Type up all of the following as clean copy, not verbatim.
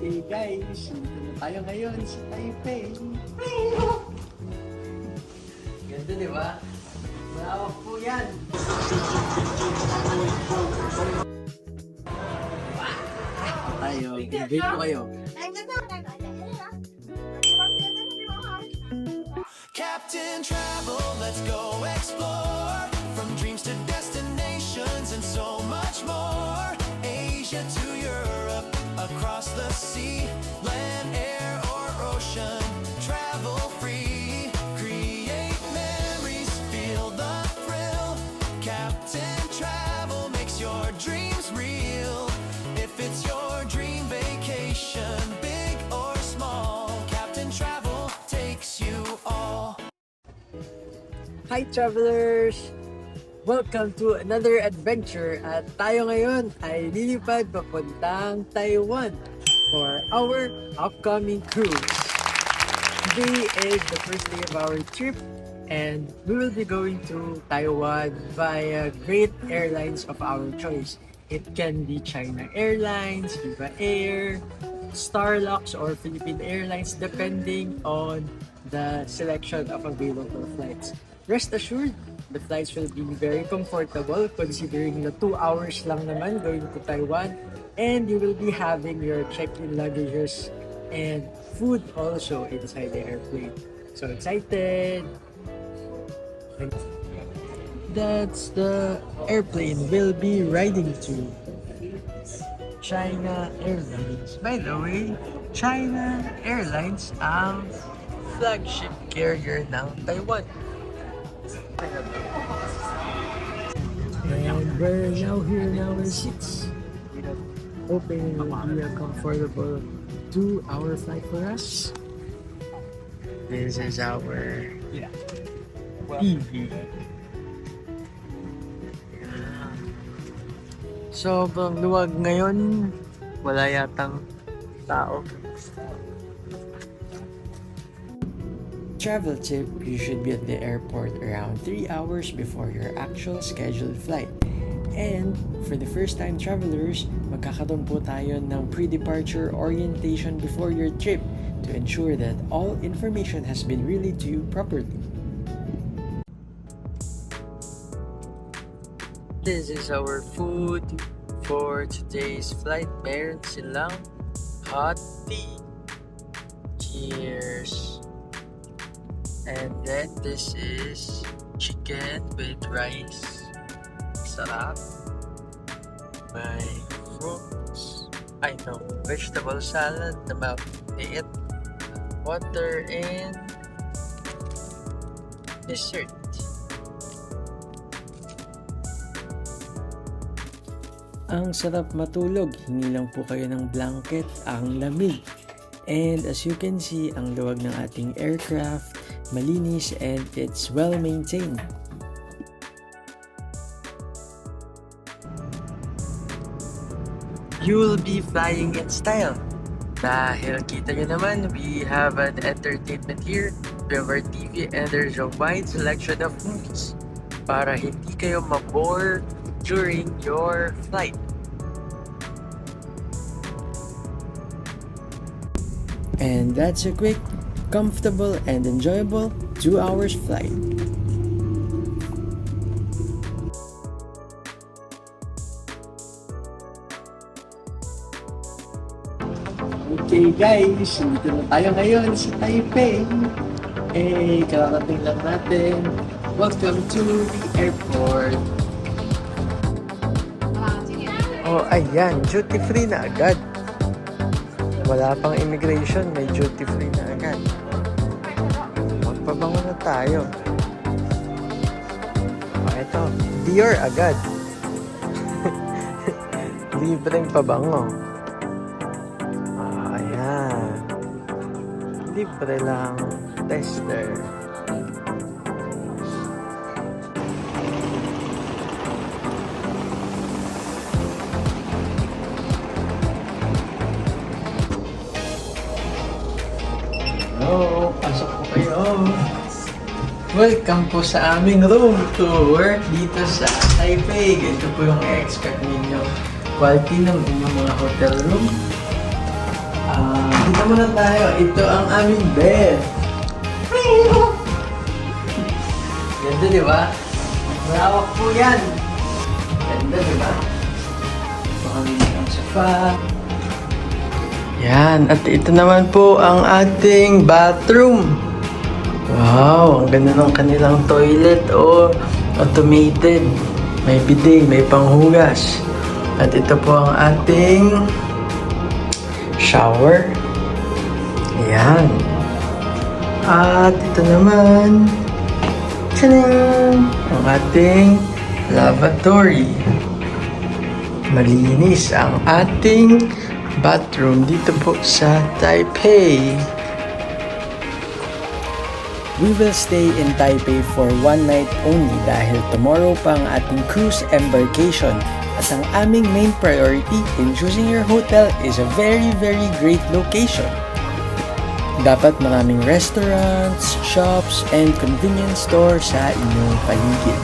Okay guys, dito na tayo ngayon sa Taipei. Ganda di ba? Malawak po yan. Tayo, invite ko kayo. Captain Travel, let's go explore. From dreams to destinations and so much more. Asia to Europe, across the sea. Land, air, or ocean, travel free. Create memories, feel the thrill. Captain Travel makes your dreams real. If it's your dream vacation, big or small, Captain Travel takes you all. Hi travelers! Welcome to another adventure at tayo ngayon ay lilipad papuntang Taiwan for our upcoming cruise. Today is the first day of our trip and we will be going to Taiwan via great airlines of our choice. It can be China Airlines, Viva Air, Starlux or Philippine Airlines depending on the selection of available flights. Rest assured, the flights will be very comfortable considering na 2 hours lang naman going to Taiwan and you will be having your check-in luggages and food also inside the airplane. So excited! That's the airplane we'll be riding to. China Airlines. By the way, China Airlines ang flagship carrier ng Taiwan. And we're now here in our seats. Hoping it will be a comfortable 2-hour flight for us. This is our TV. Sobrang luwag ngayon. Wala yatang tao. Travel tip, you should be at the airport around 3 hours before your actual scheduled flight. And for the first time travelers, magkakaroon po tayo ng pre-departure orientation before your trip to ensure that all information has been relayed to you properly. This is our food for today's flight. Meron silang hot tea. Cheers! And then this is chicken with rice. Sarap. May fruits. I know, vegetable salad na maliit. Water and dessert. Ang sarap matulog. Hingi lang po kayo ng blanket. Ang lamig. And as you can see, ang luwag ng ating aircraft, malinis and it's well maintained. You will be flying in style. Dahil kita nyo naman, we have an entertainment here. We have our TV and there's a wide selection of movies para hindi kayo mabore during your flight. And that's a quick, comfortable, and enjoyable 2 hours flight. Okay guys, dito na tayo ngayon sa Taipei. Kakarating lang natin. Welcome to the airport. Oh, ayan, duty free na agad. Wala pang immigration, may duty free na agad. Magpabango na tayo. Ito, Dior agad. Libreng pabango. Ayan. Libre lang. Tester. Hello, pasok po kayo. Welcome po sa aming room tour dito sa Taipei. Ganito po yung expect ninyo quality ng inyong mga hotel room. Dito muna tayo. Ito ang aming bed. Ganda, di ba? Malawak po yan. Ganda, di ba? Ito kami ang sofa. Yan. At ito naman po ang ating bathroom. Wow, ang ganda ng kanilang toilet. Oh, automated. May bidet, may panghugas. At ito po ang ating shower. Ayan. At ito naman, tadang! Ang ating lavatory. Malinis ang ating bathroom dito po sa Taipei. We will stay in Taipei for one night only dahil tomorrow pa ang ating cruise embarkation. At ang aming main priority in choosing your hotel is a very great location. Dapat maraming restaurants, shops, and convenience stores sa inyong paligid.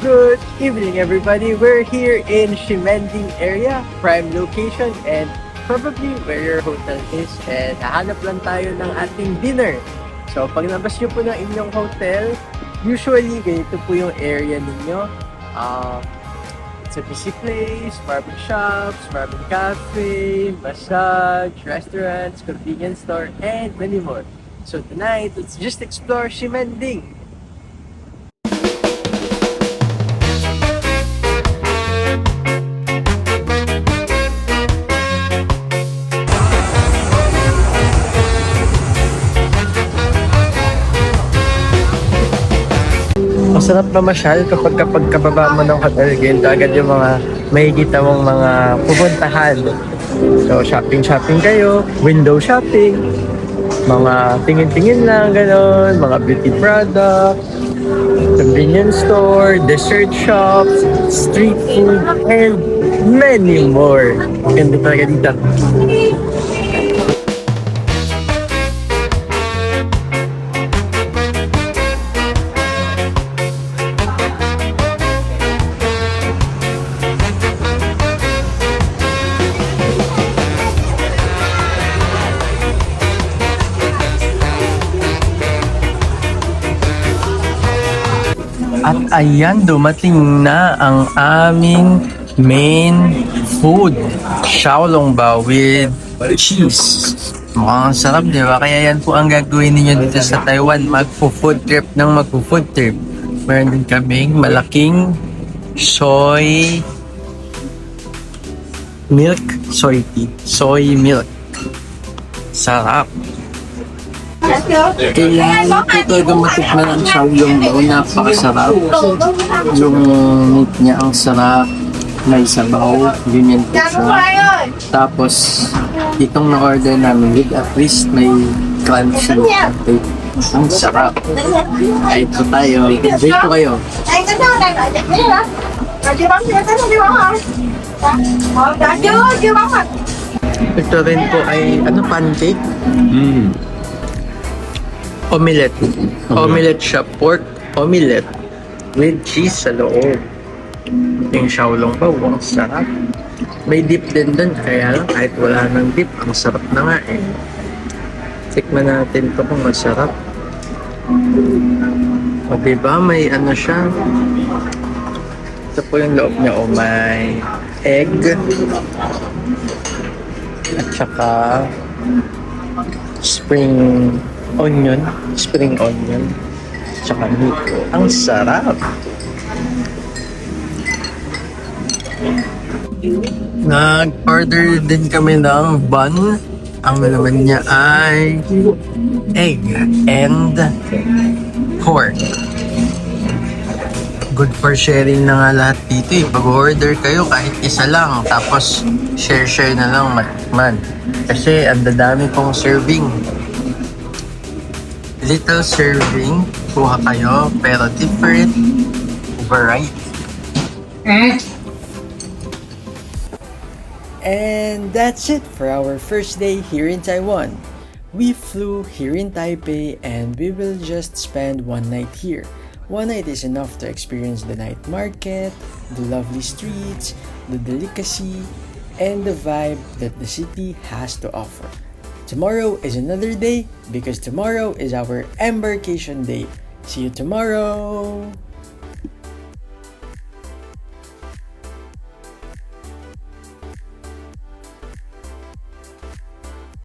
Good evening, everybody. We're here in Ximending area, prime location, and probably where your hotel is. And hahanap lang tayo ng ating dinner. So, pag nabas nyo po ng inyong hotel, usually ganito po yung area ninyo. It's a busy place, maraming shops, maraming cafe, massage, restaurants, convenience store, and many more. So tonight, let's just explore Ximending. Masarap na masyal kapag kababa mo ng hotel, ganito agad yung mga makikita mong mga pupuntahan. So, shopping kayo, window shopping, mga tingin-tingin lang, gano'n, mga beauty products, convenience store, dessert shops, street food, and many more. Ganda talaga dito. At ayan, dumating na ang aming main food. Xiaolongbao with cheese. Mukhang sarap, di ba? Kaya yan po ang gagawin ninyo dito sa Taiwan. Magpo-food trip ng magpo-food trip. Meron din kaming malaking soy milk, soy tea, soy milk. Sarap. Kailangan ko talaga matikman ang Xiaolongbao. Napakasarap. Yung meat niya ang sarap. May sabaw. Ganyan po siya. Tapos, itong na-order namin with a twist, may crunchy. Ang sarap. Ay, ito tayo. Enjoy po kayo. Ito rin po ay, pancake? Omelette. Omelette siya. Pork omelette with cheese sa loob. Yung Xiaolongbao, ang sarap. May dip din dun, kaya lang kahit wala ng dip, ang sarap na nga eh. Tikman natin ito kung masarap. O diba, may ano siya. Ito po yung loob niya. O may egg. At saka spring onion, tsaka meat. Ang sarap! Nag-order din kami ng bun. Ang laman niya ay egg and pork. Good for sharing na nga lahat dito eh. Pag-order kayo kahit isa lang, tapos share na lang matikman. Kasi ang dadami pong serving. Little serving, kuha kayo, pero different variety. And that's it for our first day here in Taiwan. We flew here in Taipei and we will just spend one night here. One night is enough to experience the night market, the lovely streets, the delicacy, and the vibe that the city has to offer. Tomorrow is another day because tomorrow is our embarkation day. See you tomorrow!